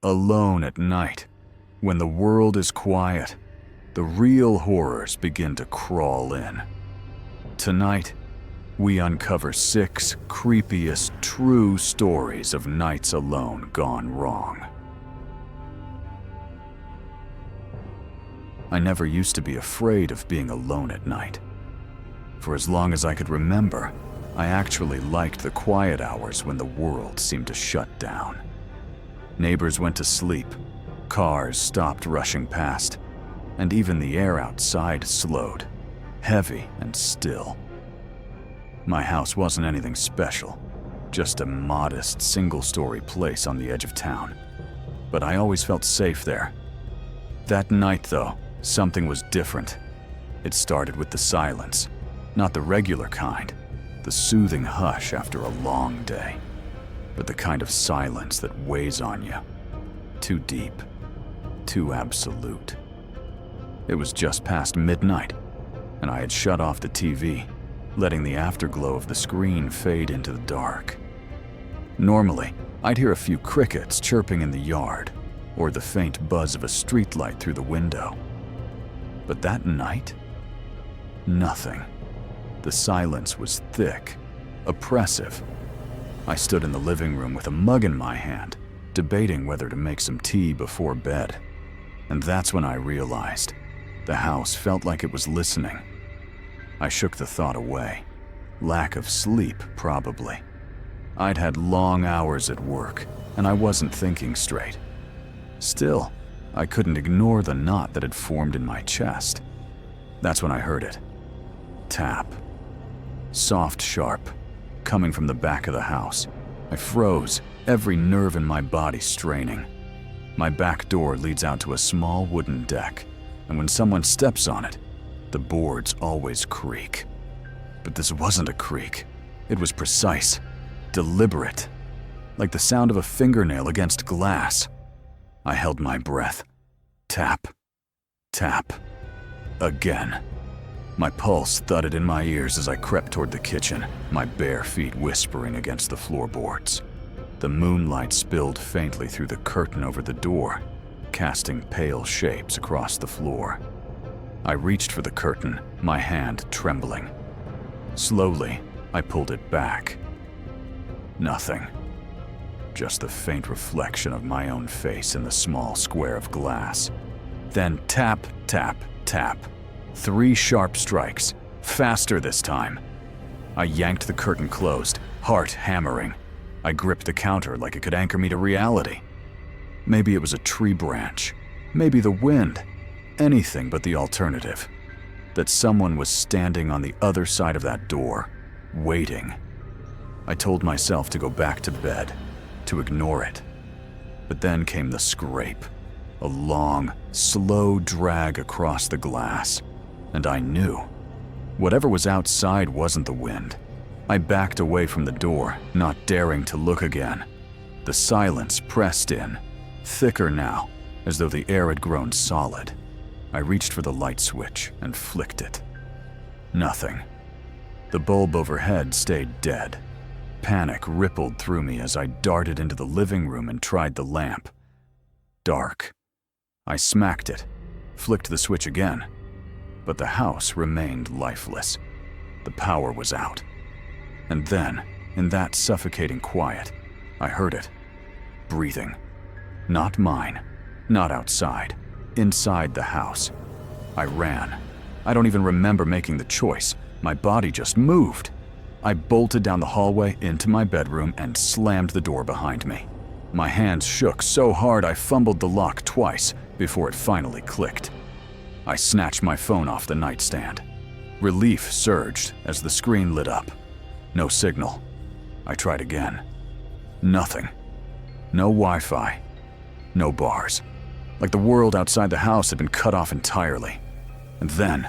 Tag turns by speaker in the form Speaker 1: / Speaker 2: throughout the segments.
Speaker 1: Alone at night, when the world is quiet, the real horrors begin to crawl in. Tonight, we uncover 6 creepiest true stories of nights alone gone wrong. I never used to be afraid of being alone at night. For as long as I could remember, I actually liked the quiet hours when the world seemed to shut down. Neighbors went to sleep, cars stopped rushing past, and even the air outside slowed, heavy and still. My house wasn't anything special, just a modest single-story place on the edge of town. But I always felt safe there. That night, though, something was different. It started with the silence, not the regular kind, the soothing hush after a long day, but the kind of silence that weighs on you. Too deep, too absolute. It was just past midnight, and I had shut off the TV, letting the afterglow of the screen fade into the dark. Normally, I'd hear a few crickets chirping in the yard, or the faint buzz of a streetlight through the window. But that night, nothing. The silence was thick, oppressive. I stood in the living room with a mug in my hand, debating whether to make some tea before bed. And that's when I realized the house felt like it was listening. I shook the thought away. Lack of sleep, probably. I'd had long hours at work, and I wasn't thinking straight. Still, I couldn't ignore the knot that had formed in my chest. That's when I heard it. Tap. Soft, sharp, coming from the back of the house. I froze, every nerve in my body straining. My back door leads out to a small wooden deck, and when someone steps on it, the boards always creak. But this wasn't a creak. It was precise, deliberate, like the sound of a fingernail against glass. I held my breath. Tap, tap, again. My pulse thudded in my ears as I crept toward the kitchen, my bare feet whispering against the floorboards. The moonlight spilled faintly through the curtain over the door, casting pale shapes across the floor. I reached for the curtain, my hand trembling. Slowly, I pulled it back. Nothing. Just the faint reflection of my own face in the small square of glass. Then tap, tap, tap. 3 sharp strikes, faster this time. I yanked the curtain closed, heart hammering. I gripped the counter like it could anchor me to reality. Maybe it was a tree branch, maybe the wind, anything but the alternative. That someone was standing on the other side of that door, waiting. I told myself to go back to bed, to ignore it. But then came the scrape, a long, slow drag across the glass. And I knew. Whatever was outside wasn't the wind. I backed away from the door, not daring to look again. The silence pressed in, thicker now, as though the air had grown solid. I reached for the light switch and flicked it. Nothing. The bulb overhead stayed dead. Panic rippled through me as I darted into the living room and tried the lamp. Dark. I smacked it, flicked the switch again. But the house remained lifeless. The power was out. And then, in that suffocating quiet, I heard it. Breathing. Not mine. Not outside. Inside the house. I ran. I don't even remember making the choice. My body just moved. I bolted down the hallway into my bedroom and slammed the door behind me. My hands shook so hard I fumbled the lock twice before it finally clicked. I snatched my phone off the nightstand. Relief surged as the screen lit up. No signal. I tried again. Nothing. No Wi-Fi. No bars. Like the world outside the house had been cut off entirely. And then,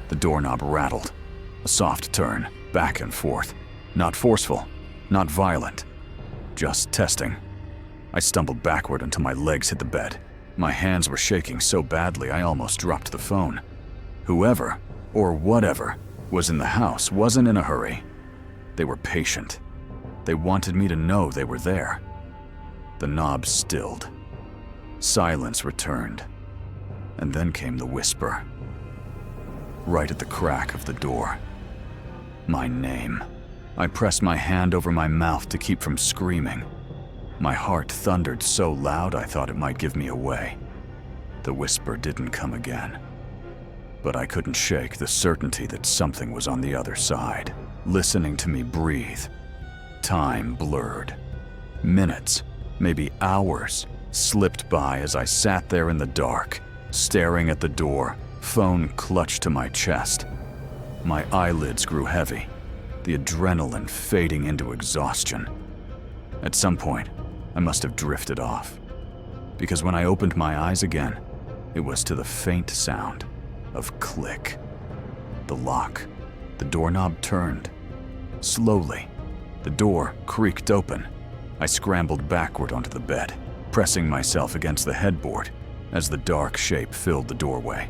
Speaker 1: the doorknob rattled. A soft turn, back and forth. Not forceful, not violent. Just testing. I stumbled backward until my legs hit the bed. My hands were shaking so badly I almost dropped the phone. Whoever, or whatever, was in the house wasn't in a hurry. They were patient. They wanted me to know they were there. The knob stilled. silence returned, and then came the whisper. Right at the crack of the door. My name. I pressed my hand over my mouth to keep from screaming. My heart thundered so loud I thought it might give me away. The whisper didn't come again. But I couldn't shake the certainty that something was on the other side, listening to me breathe. Time blurred. Minutes, maybe hours, slipped by as I sat there in the dark, staring at the door, phone clutched to my chest. My eyelids grew heavy, the adrenaline fading into exhaustion. At some point, I must have drifted off, because when I opened my eyes again, it was to the faint sound of click. The lock, the doorknob turned. Slowly, the door creaked open. I scrambled backward onto the bed, pressing myself against the headboard as the dark shape filled the doorway.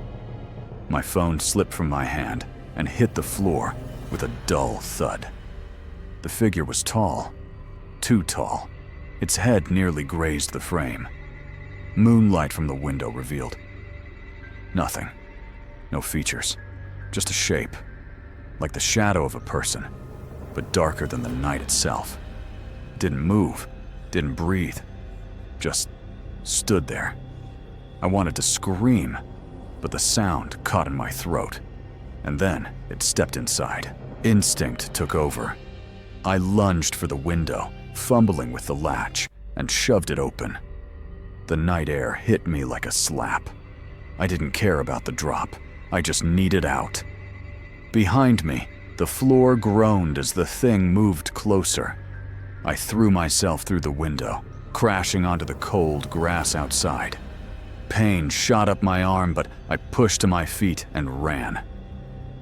Speaker 1: My phone slipped from my hand and hit the floor with a dull thud. The figure was tall, too tall. Its head nearly grazed the frame. Moonlight from the window revealed nothing. No features, just a shape, like the shadow of a person, but darker than the night itself. Didn't move, didn't breathe, just stood there. I wanted to scream, but the sound caught in my throat, and then it stepped inside. Instinct took over. I lunged for the window, fumbling with the latch, and shoved it open. The night air hit me like a slap. I didn't care about the drop. I just needed out. Behind me, the floor groaned as the thing moved closer. I threw myself through the window, crashing onto the cold grass outside. Pain shot up my arm, but I pushed to my feet and ran.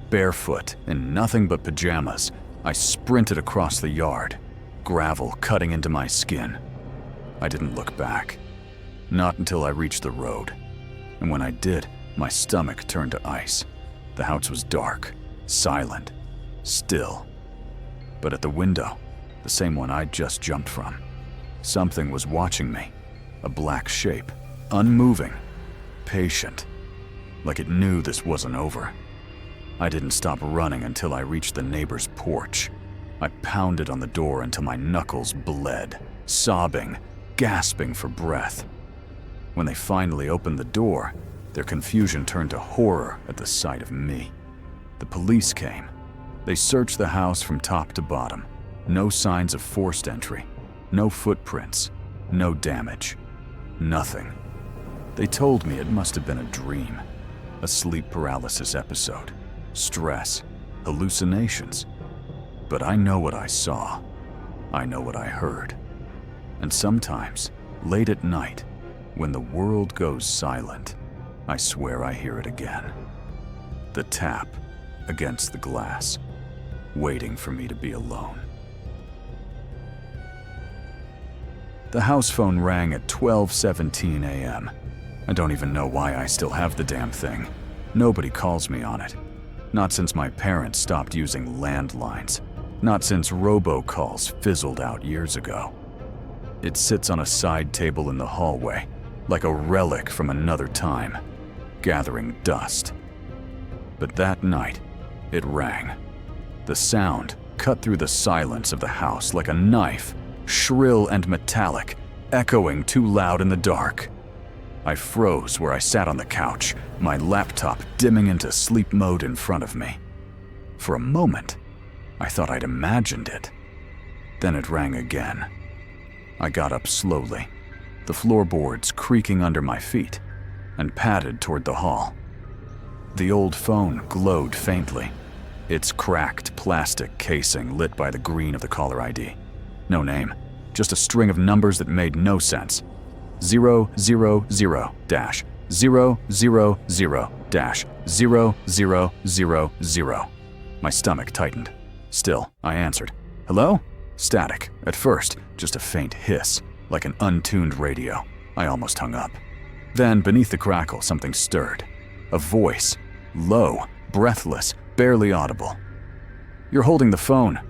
Speaker 1: Barefoot, in nothing but pajamas, I sprinted across the yard, gravel cutting into my skin. I didn't look back. Not until I reached the road. And when I did, my stomach turned to ice. The house was dark, silent, still. But at the window, the same one I'd just jumped from, something was watching me. A black shape, unmoving, patient, like it knew this wasn't over. I didn't stop running until I reached the neighbor's porch. I pounded on the door until my knuckles bled, sobbing, gasping for breath. When they finally opened the door, their confusion turned to horror at the sight of me. The police came. They searched the house from top to bottom. No signs of forced entry, no footprints, no damage, nothing. They told me it must have been a dream, a sleep paralysis episode, stress, hallucinations. But I know what I saw. I know what I heard. And sometimes, late at night, when the world goes silent, I swear I hear it again. The tap against the glass, waiting for me to be alone. The house phone rang at 12:17 a.m. I don't even know why I still have the damn thing. Nobody calls me on it. Not since my parents stopped using landlines. Not since robocalls fizzled out years ago. It sits on a side table in the hallway, like a relic from another time, gathering dust. But that night, it rang. The sound cut through the silence of the house like a knife, shrill and metallic, echoing too loud in the dark. I froze where I sat on the couch, my laptop dimming into sleep mode in front of me. For a moment, I thought I'd imagined it. Then it rang again. I got up slowly, the floorboards creaking under my feet, and padded toward the hall. The old phone glowed faintly, its cracked plastic casing lit by the green of the caller ID. No name, just a string of numbers that made no sense. 000-000-0000. My stomach tightened. Still, I answered. Hello? Static, at first, just a faint hiss, like an untuned radio. I almost hung up. Then, beneath the crackle, something stirred. A voice, low, breathless, barely audible. You're holding the phone.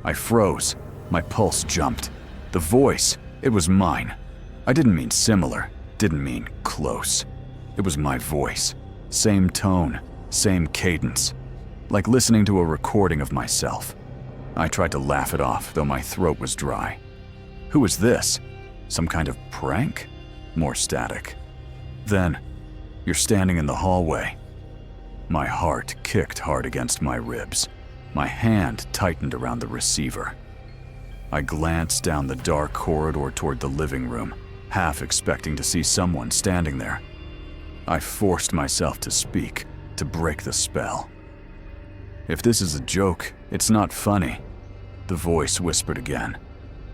Speaker 1: I froze. My pulse jumped. The voice, it was mine. I didn't mean similar, Didn't mean close. It was my voice. Same tone, same cadence. Like listening to a recording of myself. I tried to laugh it off, though my throat was dry. Who was this? Some kind of prank? More static. Then, you're standing in the hallway. My heart kicked hard against my ribs. My hand tightened around the receiver. I glanced down the dark corridor toward the living room, half expecting to see someone standing there. I forced myself to speak, to break the spell. If this is a joke, it's not funny, the voice whispered again,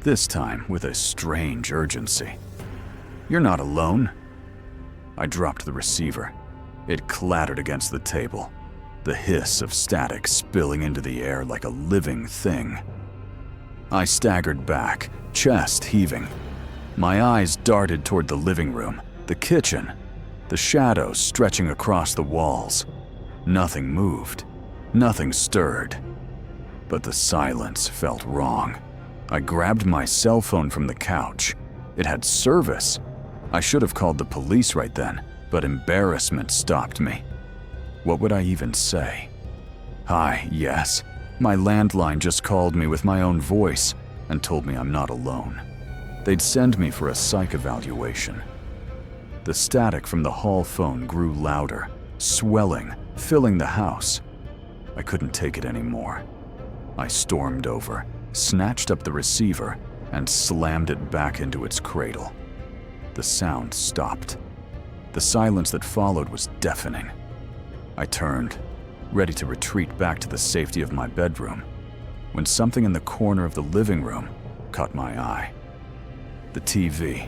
Speaker 1: this time with a strange urgency. You're not alone. I dropped the receiver. It clattered against the table, the hiss of static spilling into the air like a living thing. I staggered back, chest heaving. My eyes darted toward the living room, the kitchen, the shadows stretching across the walls. Nothing moved. Nothing stirred. But the silence felt wrong. I grabbed my cell phone from the couch. It had service. I should have called the police right then, but embarrassment stopped me. What would I even say? Hi, yes. My landline just called me with my own voice and told me I'm not alone. They'd send me for a psych evaluation. The static from the hall phone grew louder, swelling, filling the house. I couldn't take it anymore. I stormed over, snatched up the receiver, and slammed it back into its cradle. The sound stopped. The silence that followed was deafening. I turned, ready to retreat back to the safety of my bedroom, when something in the corner of the living room caught my eye. The TV.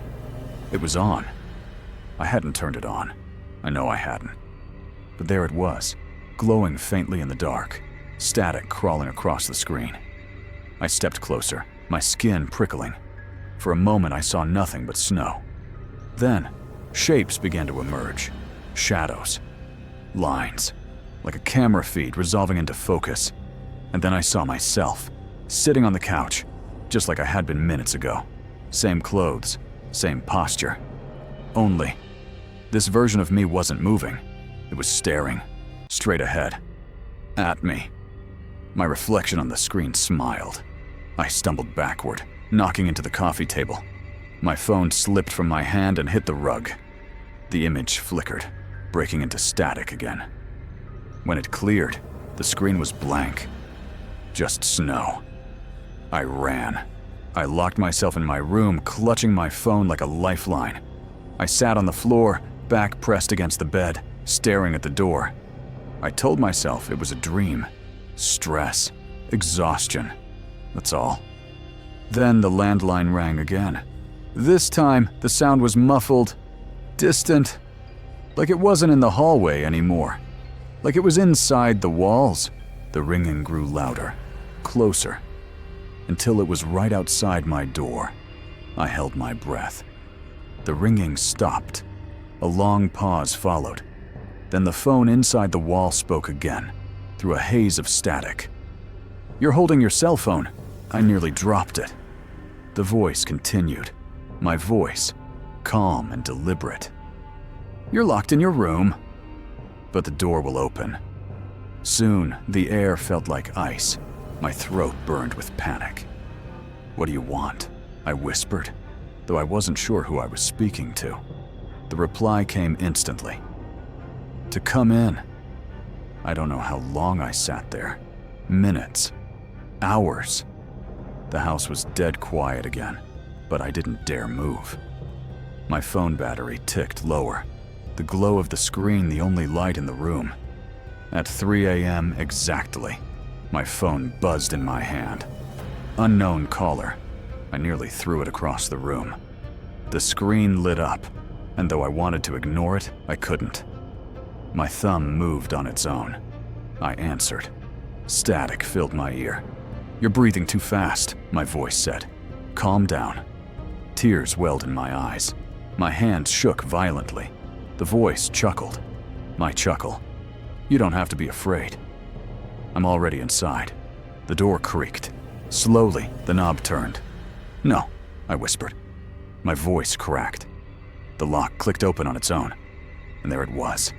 Speaker 1: It was on. I hadn't turned it on. I know I hadn't. But there it was, glowing faintly in the dark, static crawling across the screen. I stepped closer, my skin prickling. For a moment I saw nothing but snow. Then, shapes began to emerge. Shadows. Lines. Like a camera feed resolving into focus. And then I saw myself, sitting on the couch, just like I had been minutes ago. Same clothes, same posture. Only, this version of me wasn't moving. It was staring, straight ahead, at me. My reflection on the screen smiled. I stumbled backward, knocking into the coffee table. My phone slipped from my hand and hit the rug. The image flickered, breaking into static again. When it cleared, the screen was blank. Just snow. I ran. I locked myself in my room, clutching my phone like a lifeline. I sat on the floor, back pressed against the bed, staring at the door. I told myself it was a dream. Stress. Exhaustion. That's all. Then the landline rang again. This time, the sound was muffled, distant, like it wasn't in the hallway anymore. Like it was inside the walls. The ringing grew louder, closer, until it was right outside my door. I held my breath. The ringing stopped. A long pause followed. Then the phone inside the wall spoke again, through a haze of static. "You're holding your cell phone." I nearly dropped it. The voice continued. My voice, calm and deliberate. "You're locked in your room." But the door will open. Soon, the air felt like ice. My throat burned with panic. "What do you want?" I whispered, though I wasn't sure who I was speaking to. The reply came instantly. "To come in." I don't know how long I sat there. Minutes. Hours. The house was dead quiet again, but I didn't dare move. My phone battery ticked lower, the glow of the screen the only light in the room. At 3 a.m. exactly, my phone buzzed in my hand. Unknown caller. I nearly threw it across the room. The screen lit up, and though I wanted to ignore it, I couldn't. My thumb moved on its own. I answered. Static filled my ear. "You're breathing too fast," my voice said. "Calm down." Tears welled in my eyes. My hands shook violently. The voice chuckled. My chuckle. "You don't have to be afraid." I'm already inside. The door creaked. Slowly, the knob turned. "No," I whispered. My voice cracked. The lock clicked open on its own, and there it was.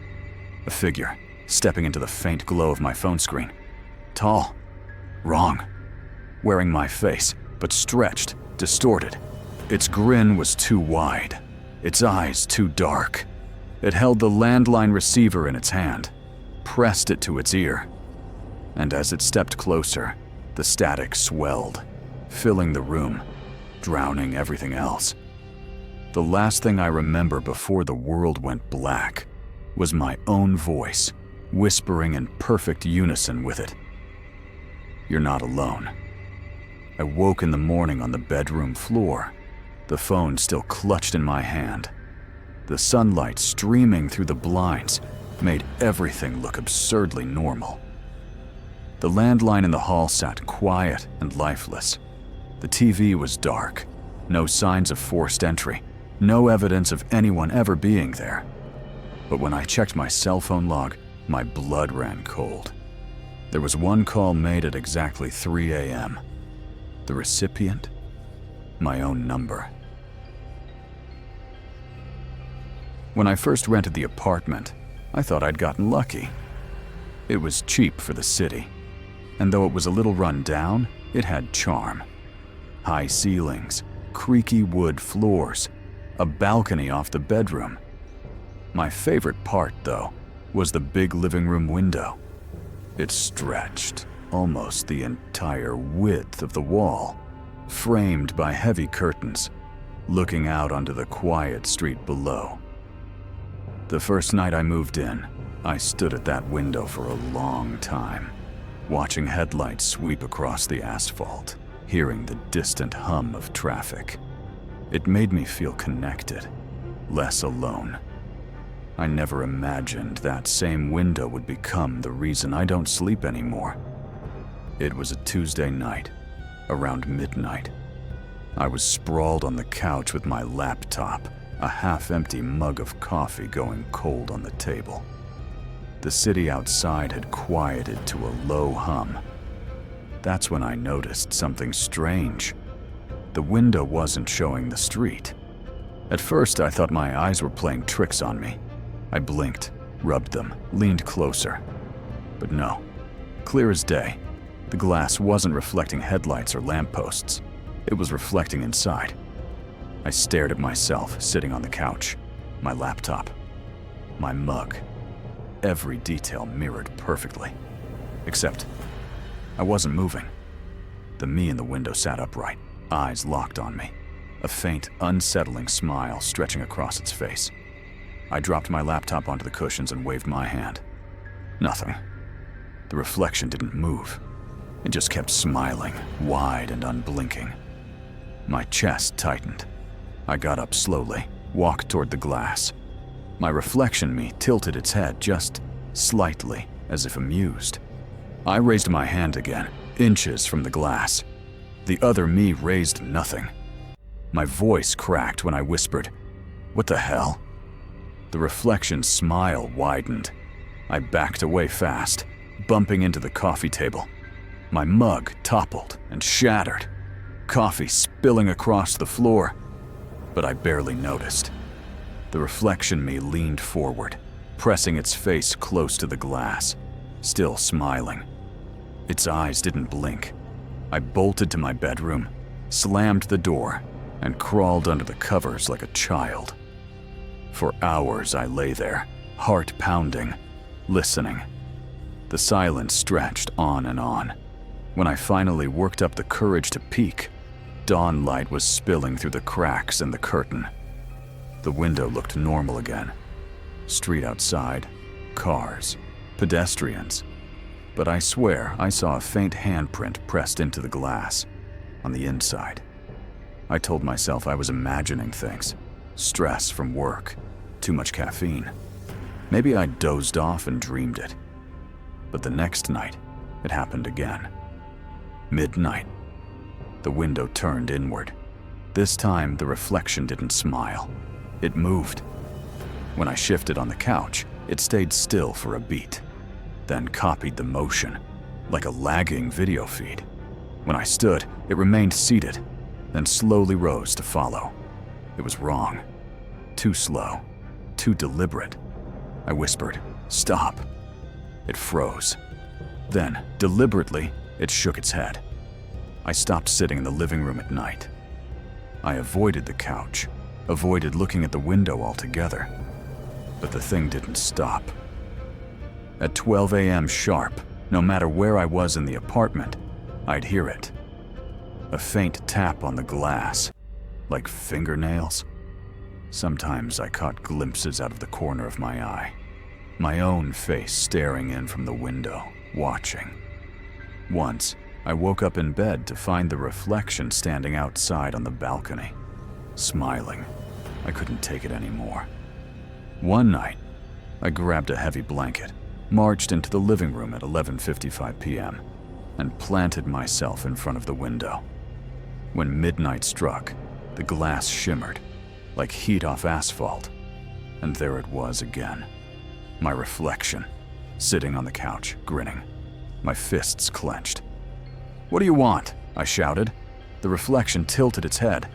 Speaker 1: A figure, stepping into the faint glow of my phone screen. Tall. Wrong. Wearing my face, but stretched, distorted. Its grin was too wide, its eyes too dark. It held the landline receiver in its hand, pressed it to its ear. And as it stepped closer, the static swelled, filling the room, drowning everything else. The last thing I remember before the world went black was my own voice, whispering in perfect unison with it. "You're not alone." I woke in the morning on the bedroom floor, the phone still clutched in my hand. The sunlight streaming through the blinds made everything look absurdly normal. The landline in the hall sat quiet and lifeless. The TV was dark, no signs of forced entry, no evidence of anyone ever being there. But when I checked my cell phone log, my blood ran cold. There was one call made at exactly 3 a.m. The recipient? My own number. When I first rented the apartment, I thought I'd gotten lucky. It was cheap for the city, and though it was a little run down, it had charm. High ceilings, creaky wood floors, a balcony off the bedroom. My favorite part, though, was the big living room window. It stretched almost the entire width of the wall, framed by heavy curtains, looking out onto the quiet street below. The first night I moved in, I stood at that window for a long time, watching headlights sweep across the asphalt, hearing the distant hum of traffic. It made me feel connected, less alone. I never imagined that same window would become the reason I don't sleep anymore. It was a Tuesday night, around midnight. I was sprawled on the couch with my laptop, a half-empty mug of coffee going cold on the table. The city outside had quieted to a low hum. That's when I noticed something strange. The window wasn't showing the street. At first, I thought my eyes were playing tricks on me. I blinked, rubbed them, leaned closer. But no, clear as day. The glass wasn't reflecting headlights or lampposts. It was reflecting inside. I stared at myself sitting on the couch, my laptop, my mug. Every detail mirrored perfectly. Except I wasn't moving. The me in the window sat upright, eyes locked on me, a faint, unsettling smile stretching across its face. I dropped my laptop onto the cushions and waved my hand. Nothing. The reflection didn't move. It just kept smiling, wide and unblinking. My chest tightened. I got up slowly, walked toward the glass. My reflection me tilted its head just slightly, as if amused. I raised my hand again, inches from the glass. The other me raised nothing. My voice cracked when I whispered, "What the hell?" The reflection's smile widened. I backed away fast, bumping into the coffee table. My mug toppled and shattered, coffee spilling across the floor, but I barely noticed. The reflection me leaned forward, pressing its face close to the glass, still smiling. Its eyes didn't blink. I bolted to my bedroom, slammed the door, and crawled under the covers like a child. For hours I lay there, heart pounding, listening. The silence stretched on and on. When I finally worked up the courage to peek, dawn light was spilling through the cracks in the curtain. The window looked normal again. Street outside, cars, pedestrians. But I swear I saw a faint handprint pressed into the glass, on the inside. I told myself I was imagining things. Stress from work, too much caffeine. Maybe I dozed off and dreamed it. But the next night, it happened again. Midnight. The window turned inward. This time, the reflection didn't smile. It moved. When I shifted on the couch, it stayed still for a beat, then copied the motion, like a lagging video feed. When I stood, it remained seated, then slowly rose to follow. It was wrong. too slow, too deliberate. I whispered, "Stop." It froze. Then, deliberately, it shook its head. I stopped sitting in the living room at night. I avoided the couch, avoided looking at the window altogether. But the thing didn't stop. At 12 a.m. sharp, no matter where I was in the apartment, I'd hear it. A faint tap on the glass, like fingernails. Sometimes I caught glimpses out of the corner of my eye, my own face staring in from the window, watching. Once, I woke up in bed to find the reflection standing outside on the balcony, smiling. I couldn't take it anymore. One night, I grabbed a heavy blanket, marched into the living room at 11:55 p.m., and planted myself in front of the window. When midnight struck, the glass shimmered, like heat off asphalt, and there it was again. My reflection, sitting on the couch, grinning, my fists clenched. "What do you want?" I shouted. The reflection tilted its head.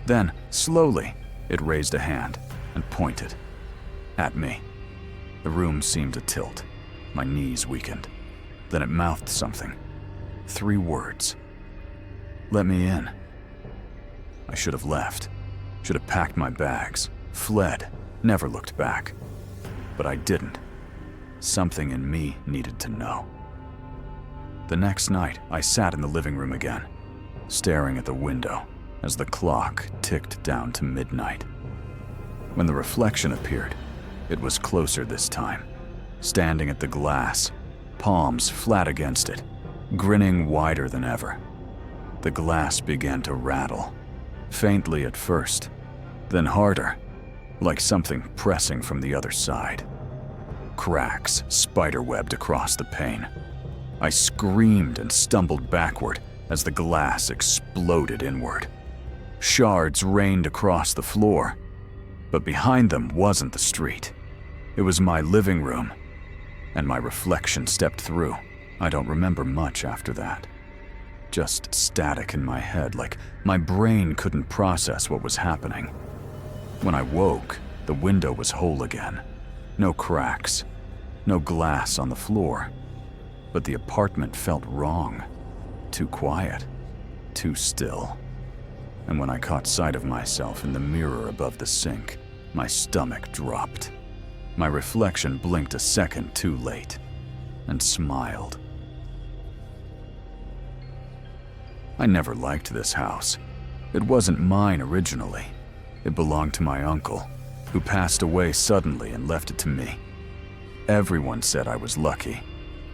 Speaker 1: Then, slowly, it raised a hand and pointed at me. The room seemed to tilt. My knees weakened. Then it mouthed something. 3 words. "Let me in." I should have left. Should have packed my bags, fled, never looked back. But I didn't. Something in me needed to know. The next night, I sat in the living room again, staring at the window as the clock ticked down to midnight. When the reflection appeared, it was closer this time, standing at the glass, palms flat against it, grinning wider than ever. The glass began to rattle, faintly at first, then harder, like something pressing from the other side. Cracks spiderwebbed across the pane. I screamed and stumbled backward as the glass exploded inward. Shards rained across the floor, but behind them wasn't the street. It was my living room, and my reflection stepped through. I don't remember much after that. Just static in my head, like my brain couldn't process what was happening. When I woke, the window was whole again. No cracks, no glass on the floor. But the apartment felt wrong. Too quiet, too still. And when I caught sight of myself in the mirror above the sink, my stomach dropped. My reflection blinked a second too late and smiled. I never liked this house. It wasn't mine originally. It belonged to my uncle, who passed away suddenly and left it to me. Everyone said I was lucky,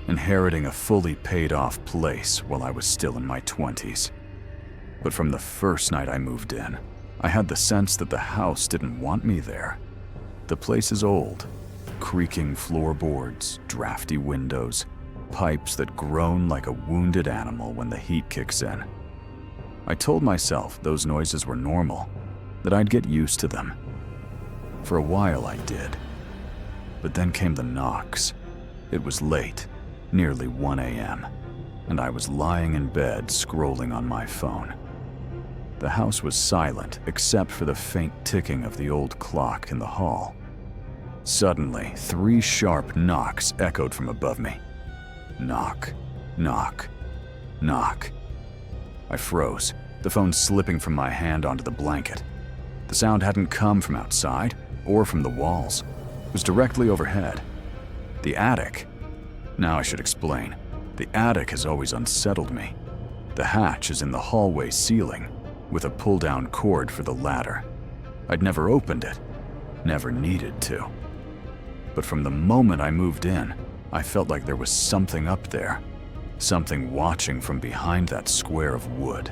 Speaker 1: inheriting a fully paid-off place while I was still in my 20s. But from the first night I moved in, I had the sense that the house didn't want me there. The place is old. Creaking floorboards, drafty windows, pipes that groan like a wounded animal when the heat kicks in. I told myself those noises were normal, that I'd get used to them. For a while I did. But then came the knocks. It was late, nearly 1 a.m., and I was lying in bed scrolling on my phone. The house was silent except for the faint ticking of the old clock in the hall. Suddenly, 3 sharp knocks echoed from above me. Knock, knock, knock. I froze, the phone slipping from my hand onto the blanket. The sound hadn't come from outside or from the walls. It was directly overhead. The attic. Now I should explain. The attic has always unsettled me. The hatch is in the hallway ceiling, with a pull-down cord for the ladder. I'd never opened it, never needed to. But from the moment I moved in, I felt like there was something up there, something watching from behind that square of wood.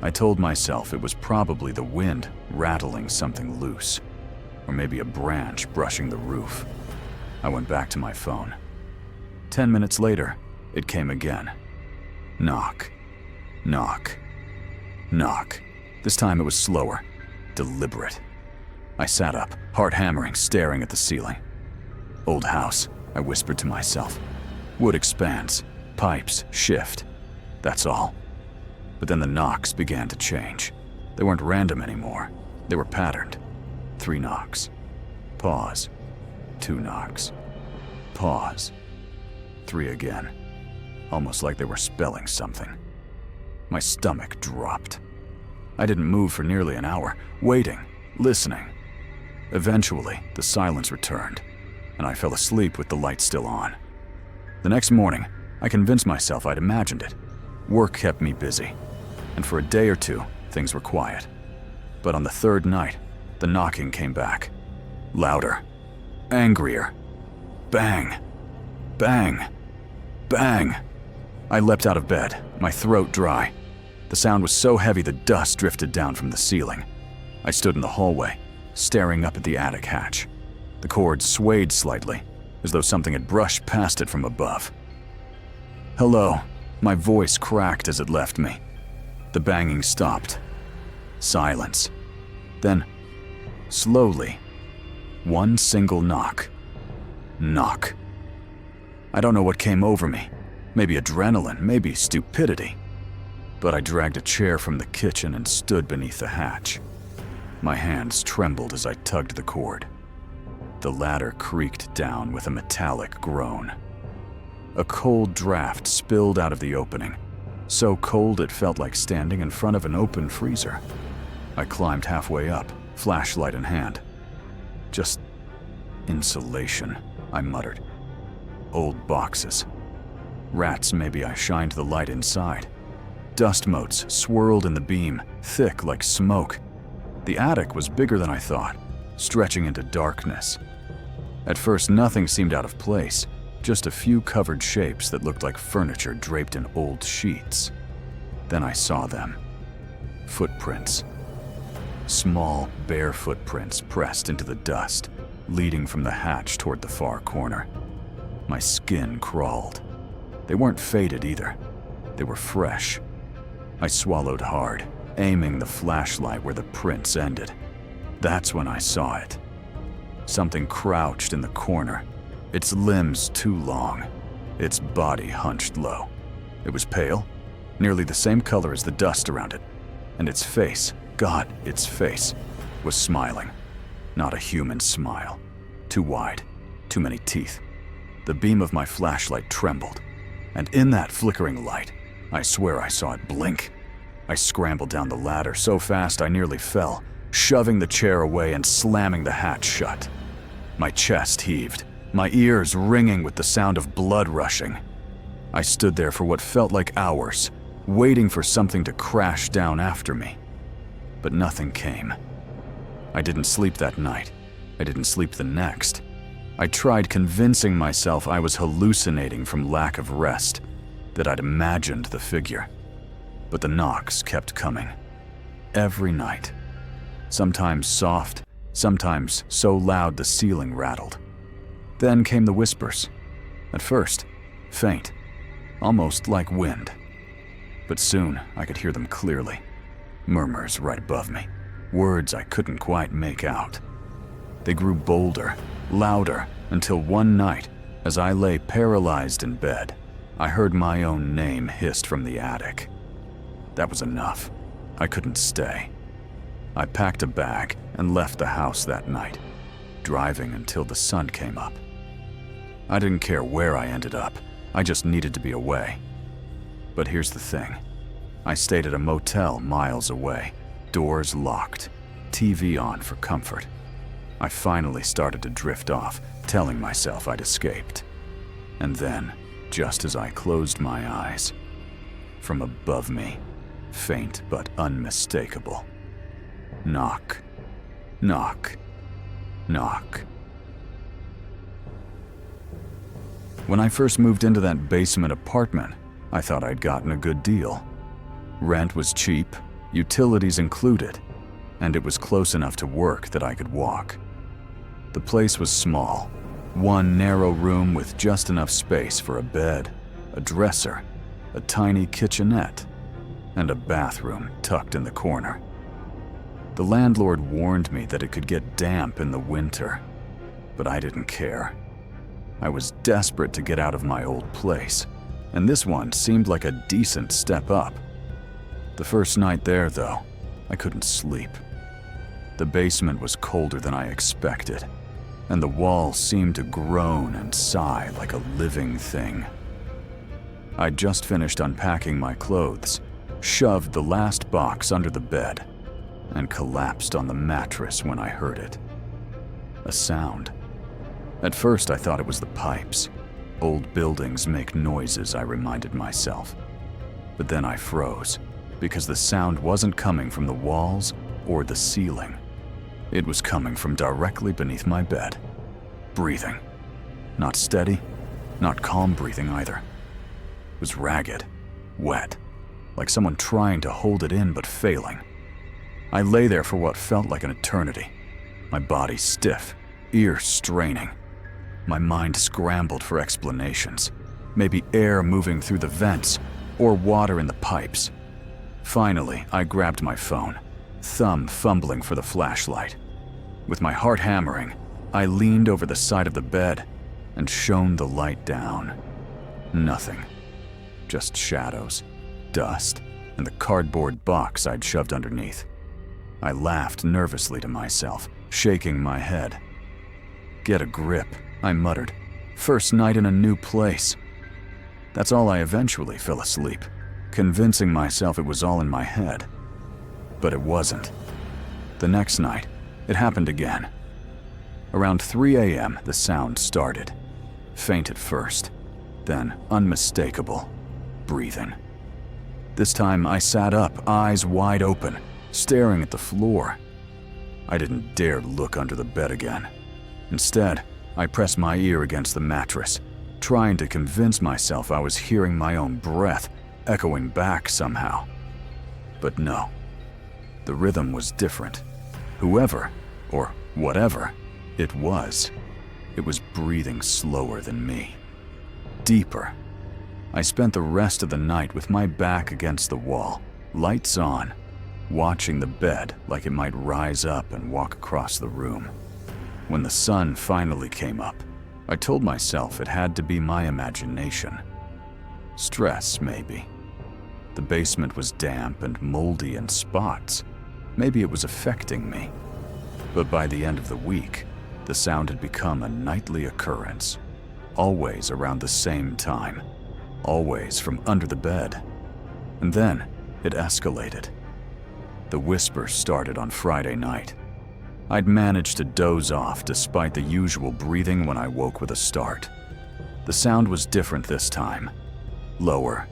Speaker 1: I told myself it was probably the wind rattling something loose, or maybe a branch brushing the roof. I went back to my phone. 10 minutes later, it came again. Knock, knock, knock. This time it was slower, deliberate. I sat up, heart hammering, staring at the ceiling. Old house, I whispered to myself. Wood expands, pipes shift. That's all. But then the knocks began to change. They weren't random anymore. They were patterned. 3 knocks. Pause. 2 knocks. Pause. 3 again. Almost like they were spelling something. My stomach dropped. I didn't move for nearly an hour, waiting, listening. Eventually, the silence returned, and I fell asleep with the light still on. The next morning, I convinced myself I'd imagined it. Work kept me busy, and for a day or two, things were quiet. But on the 3rd night, the knocking came back. Louder. Angrier. Bang. Bang. Bang. I leapt out of bed, my throat dry. The sound was so heavy the dust drifted down from the ceiling. I stood in the hallway, staring up at the attic hatch. The cord swayed slightly, as though something had brushed past it from above. "Hello," my voice cracked as it left me. The banging stopped. Silence. Then, slowly, one single knock. Knock. I don't know what came over me. Maybe adrenaline, maybe stupidity. But I dragged a chair from the kitchen and stood beneath the hatch. My hands trembled as I tugged the cord. The ladder creaked down with a metallic groan. A cold draft spilled out of the opening, so cold it felt like standing in front of an open freezer. I climbed halfway up, flashlight in hand. "Just insulation," I muttered. "Old boxes. Rats, maybe I shined the light inside." Dust motes swirled in the beam, thick like smoke. The attic was bigger than I thought, stretching into darkness. At first, nothing seemed out of place, just a few covered shapes that looked like furniture draped in old sheets. Then I saw them. Footprints. Small, bare footprints pressed into the dust, leading from the hatch toward the far corner. My skin crawled. They weren't faded either. They were fresh. I swallowed hard, aiming the flashlight where the prints ended. That's when I saw it. Something crouched in the corner, its limbs too long, its body hunched low. It was pale, nearly the same color as the dust around it, and its face, God, its face, was smiling. Not a human smile. Too wide, too many teeth. The beam of my flashlight trembled, and in that flickering light, I swear I saw it blink. I scrambled down the ladder so fast I nearly fell, shoving the chair away and slamming the hatch shut. My chest heaved, my ears ringing with the sound of blood rushing. I stood there for what felt like hours, waiting for something to crash down after me. But nothing came. I didn't sleep that night. I didn't sleep the next. I tried convincing myself I was hallucinating from lack of rest, that I'd imagined the figure. But the knocks kept coming. Every night. Sometimes soft, sometimes so loud the ceiling rattled. Then came the whispers. At first, faint, almost like wind. But soon I could hear them clearly. Murmurs right above me, words I couldn't quite make out. They grew bolder, louder, until one night, as I lay paralyzed in bed, I heard my own name hissed from the attic. That was enough. I couldn't stay. I packed a bag and left the house that night, driving until the sun came up. I didn't care where I ended up, I just needed to be away. But here's the thing. I stayed at a motel miles away, doors locked, TV on for comfort. I finally started to drift off, telling myself I'd escaped. And then, just as I closed my eyes, from above me, faint but unmistakable, knock, knock, knock. When I first moved into that basement apartment, I thought I'd gotten a good deal. Rent was cheap, utilities included, and it was close enough to work that I could walk. The place was small, one narrow room with just enough space for a bed, a dresser, a tiny kitchenette, and a bathroom tucked in the corner. The landlord warned me that it could get damp in the winter, but I didn't care. I was desperate to get out of my old place, and this one seemed like a decent step up. The first night there, though, I couldn't sleep. The basement was colder than I expected, and the walls seemed to groan and sigh like a living thing. I'd just finished unpacking my clothes, shoved the last box under the bed, and collapsed on the mattress when I heard it. A sound. At first I thought it was the pipes. Old buildings make noises, I reminded myself. But then I froze, because the sound wasn't coming from the walls or the ceiling. It was coming from directly beneath my bed. Breathing. Not steady, not calm breathing either. It was ragged, wet, like someone trying to hold it in but failing. I lay there for what felt like an eternity, my body stiff, ears straining. My mind scrambled for explanations, maybe air moving through the vents or water in the pipes. Finally, I grabbed my phone, thumb fumbling for the flashlight. With my heart hammering, I leaned over the side of the bed and shone the light down. Nothing. Just shadows, dust, and the cardboard box I'd shoved underneath. I laughed nervously to myself, shaking my head. "Get a grip," I muttered. "First night in a new place." That's all I eventually fell asleep, convincing myself it was all in my head. But it wasn't. The next night, it happened again. Around 3 a.m., the sound started. Faint at first, then unmistakable, breathing. This time I sat up, eyes wide open, staring at the floor. I didn't dare look under the bed again. Instead, I pressed my ear against the mattress, trying to convince myself I was hearing my own breath echoing back somehow. But no, the rhythm was different. Whoever, or whatever, it was breathing slower than me. Deeper. I spent the rest of the night with my back against the wall, lights on, watching the bed like it might rise up and walk across the room. When the sun finally came up, I told myself it had to be my imagination. Stress, maybe. The basement was damp and moldy in spots. Maybe it was affecting me. But by the end of the week, the sound had become a nightly occurrence. Always around the same time. Always from under the bed. And then it escalated. The whispers started on Friday night. I'd managed to doze off despite the usual breathing when I woke with a start. The sound was different this time. Lower.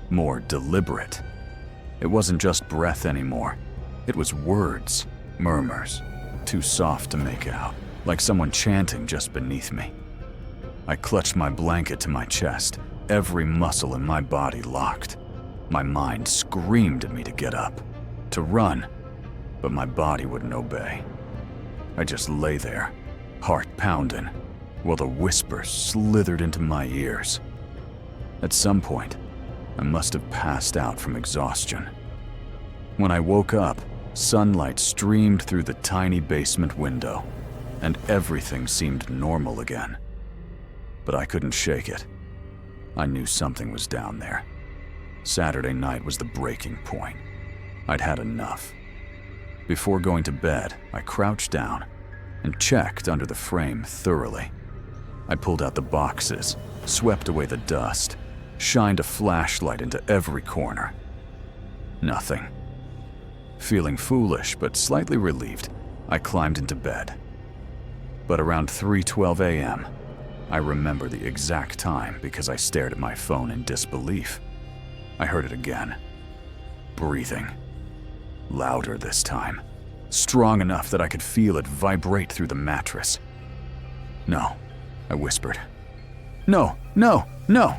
Speaker 1: More deliberate. It wasn't just breath anymore. It was words, murmurs, too soft to make out, like someone chanting just beneath me. I clutched my blanket to my chest, every muscle in my body locked. My mind screamed at me to get up, to run, but my body wouldn't obey. I just lay there, heart pounding, while the whispers slithered into my ears. At some point, I must have passed out from exhaustion. When I woke up, sunlight streamed through the tiny basement window, and everything seemed normal again. But I couldn't shake it. I knew something was down there. Saturday night was the breaking point. I'd had enough. Before going to bed, I crouched down and checked under the frame thoroughly. I pulled out the boxes, swept away the dust, shined a flashlight into every corner. Nothing. Feeling foolish but slightly relieved, I climbed into bed. But around 3:12 a.m., I remember the exact time because I stared at my phone in disbelief. I heard it again. Breathing. Louder this time. Strong enough that I could feel it vibrate through the mattress. "No," I whispered. "No, no, no!"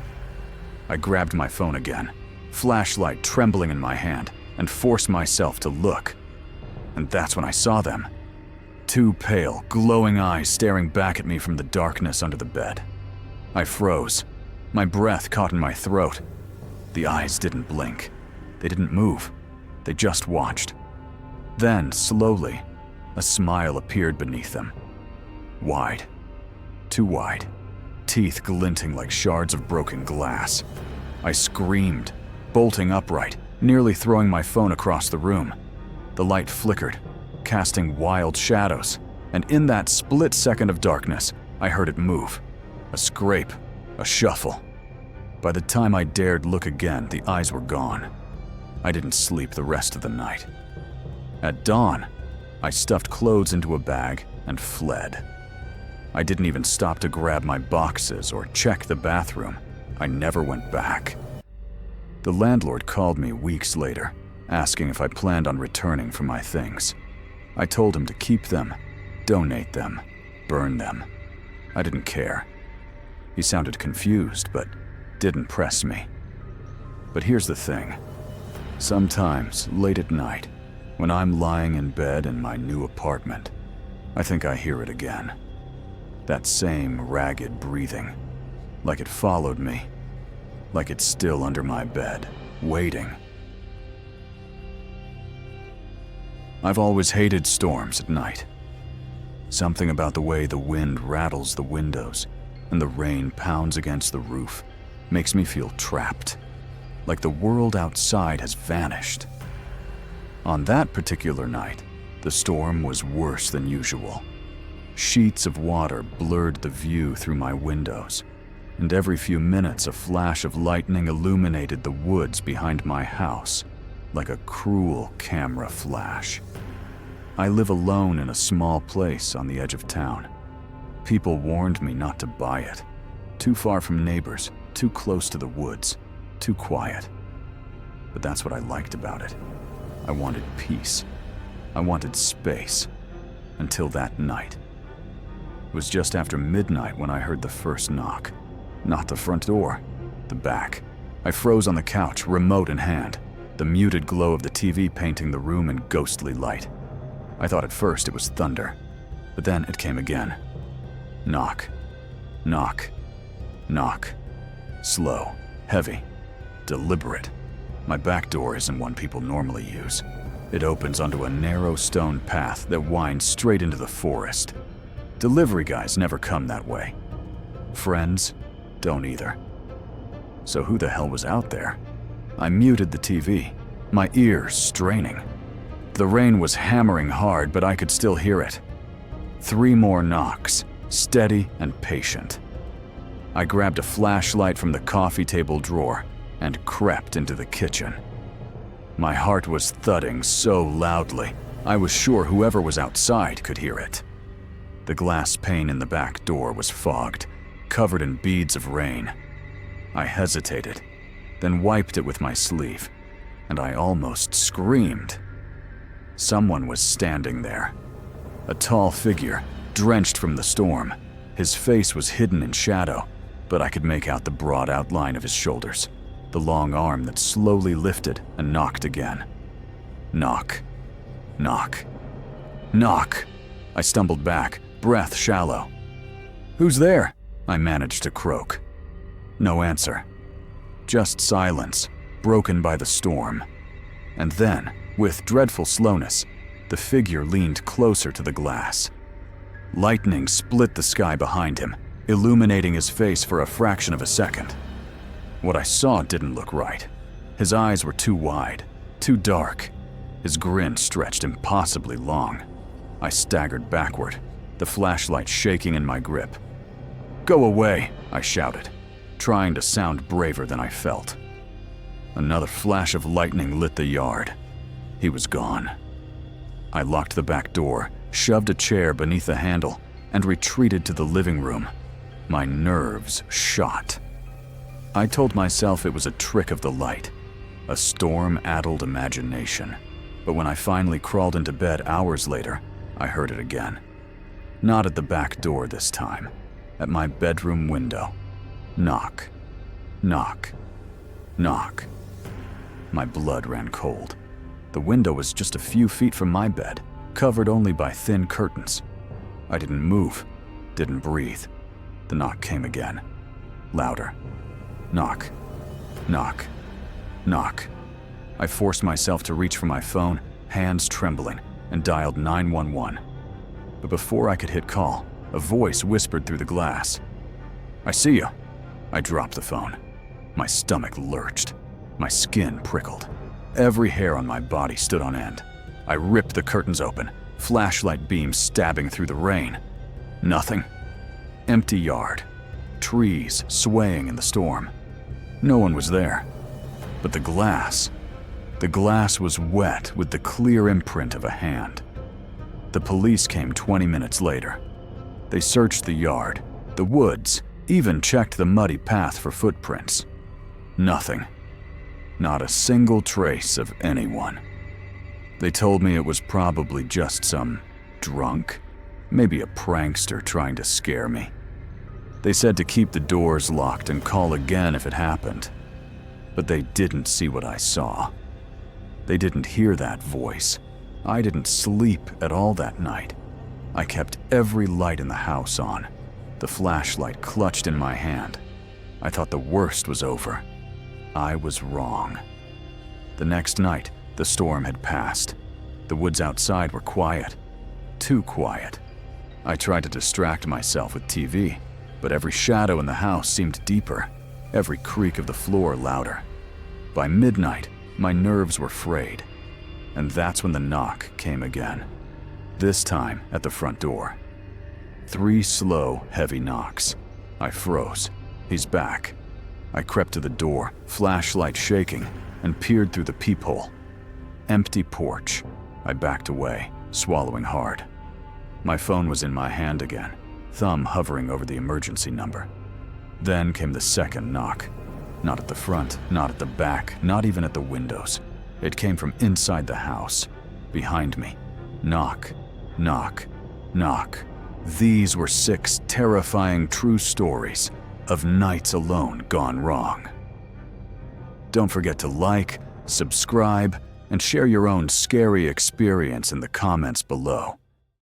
Speaker 1: I grabbed my phone again, flashlight trembling in my hand, and forced myself to look. And that's when I saw them. Two pale, glowing eyes staring back at me from the darkness under the bed. I froze. My breath caught in my throat. The eyes didn't blink. They didn't move. They just watched. Then, slowly, a smile appeared beneath them. Wide. Too wide. Teeth glinting like shards of broken glass. I screamed, bolting upright, nearly throwing my phone across the room. The light flickered, casting wild shadows, and in that split second of darkness, I heard it move. A scrape, a shuffle. By the time I dared look again, the eyes were gone. I didn't sleep the rest of the night. At dawn, I stuffed clothes into a bag and fled. I didn't even stop to grab my boxes or check the bathroom. I never went back. The landlord called me weeks later, asking if I planned on returning for my things. I told him to keep them, donate them, burn them. I didn't care. He sounded confused, but didn't press me. But here's the thing. Sometimes, late at night, when I'm lying in bed in my new apartment, I think I hear it again. That same ragged breathing, like it followed me, like it's still under my bed, waiting. I've always hated storms at night. Something about the way the wind rattles the windows and the rain pounds against the roof makes me feel trapped, like the world outside has vanished. On that particular night, the storm was worse than usual. Sheets of water blurred the view through my windows, and every few minutes a flash of lightning illuminated the woods behind my house, like a cruel camera flash. I live alone in a small place on the edge of town. People warned me not to buy it. Too far from neighbors, too close to the woods, too quiet. But that's what I liked about it. I wanted peace. I wanted space. Until that night. It was just after midnight when I heard the first knock. Not the front door, the back. I froze on the couch, remote in hand, the muted glow of the TV painting the room in ghostly light. I thought at first it was thunder, but then it came again. Knock, knock, knock. Slow, heavy, deliberate. My back door isn't one people normally use. It opens onto a narrow stone path that winds straight into the forest. Delivery guys never come that way. Friends don't either. So who the hell was out there? I muted the TV, my ears straining. The rain was hammering hard, but I could still hear it. 3 more knocks, steady and patient. I grabbed a flashlight from the coffee table drawer and crept into the kitchen. My heart was thudding so loudly, I was sure whoever was outside could hear it. The glass pane in the back door was fogged, covered in beads of rain. I hesitated, then wiped it with my sleeve, and I almost screamed. Someone was standing there. A tall figure, drenched from the storm. His face was hidden in shadow, but I could make out the broad outline of his shoulders, the long arm that slowly lifted and knocked again. Knock, knock, knock. I stumbled back, breath shallow. "Who's there?" I managed to croak. No answer. Just silence, broken by the storm. And then, with dreadful slowness, the figure leaned closer to the glass. Lightning split the sky behind him, illuminating his face for a fraction of a second. What I saw didn't look right. His eyes were too wide, too dark. His grin stretched impossibly long. I staggered backward, the flashlight shaking in my grip. "Go away," I shouted, trying to sound braver than I felt. Another flash of lightning lit the yard. He was gone. I locked the back door, shoved a chair beneath the handle, and retreated to the living room. My nerves shot. I told myself it was a trick of the light, a storm-addled imagination. But when I finally crawled into bed hours later, I heard it again. Not at the back door this time, at my bedroom window. Knock, knock, knock. My blood ran cold. The window was just a few feet from my bed, covered only by thin curtains. I didn't move, didn't breathe. The knock came again, louder. Knock, knock, knock. I forced myself to reach for my phone, hands trembling, and dialed 911. But before I could hit call, a voice whispered through the glass. "I see you." I dropped the phone. My stomach lurched. My skin prickled. Every hair on my body stood on end. I ripped the curtains open, flashlight beams stabbing through the rain. Nothing. Empty yard. Trees swaying in the storm. No one was there. But the glass was wet with the clear imprint of a hand. The police came 20 minutes later. They searched the yard, the woods, even checked the muddy path for footprints. Nothing. Not a single trace of anyone. They told me it was probably just some drunk, maybe a prankster trying to scare me. They said to keep the doors locked and call again if it happened. But they didn't see what I saw. They didn't hear that voice. I didn't sleep at all that night. I kept every light in the house on, the flashlight clutched in my hand. I thought the worst was over. I was wrong. The next night, the storm had passed. The woods outside were quiet. Too quiet. I tried to distract myself with TV, but every shadow in the house seemed deeper, every creak of the floor louder. By midnight, my nerves were frayed. And that's when the knock came again. This time at the front door. 3 slow, heavy knocks. I froze. He's back. I crept to the door, flashlight shaking, and peered through the peephole. Empty porch. I backed away, swallowing hard. My phone was in my hand again, thumb hovering over the emergency number. Then came the second knock. Not at the front, not at the back, not even at the windows. It came from inside the house, behind me. Knock, knock, knock. These were 6 terrifying true stories of nights alone gone wrong. Don't forget to like, subscribe, and share your own scary experience in the comments below.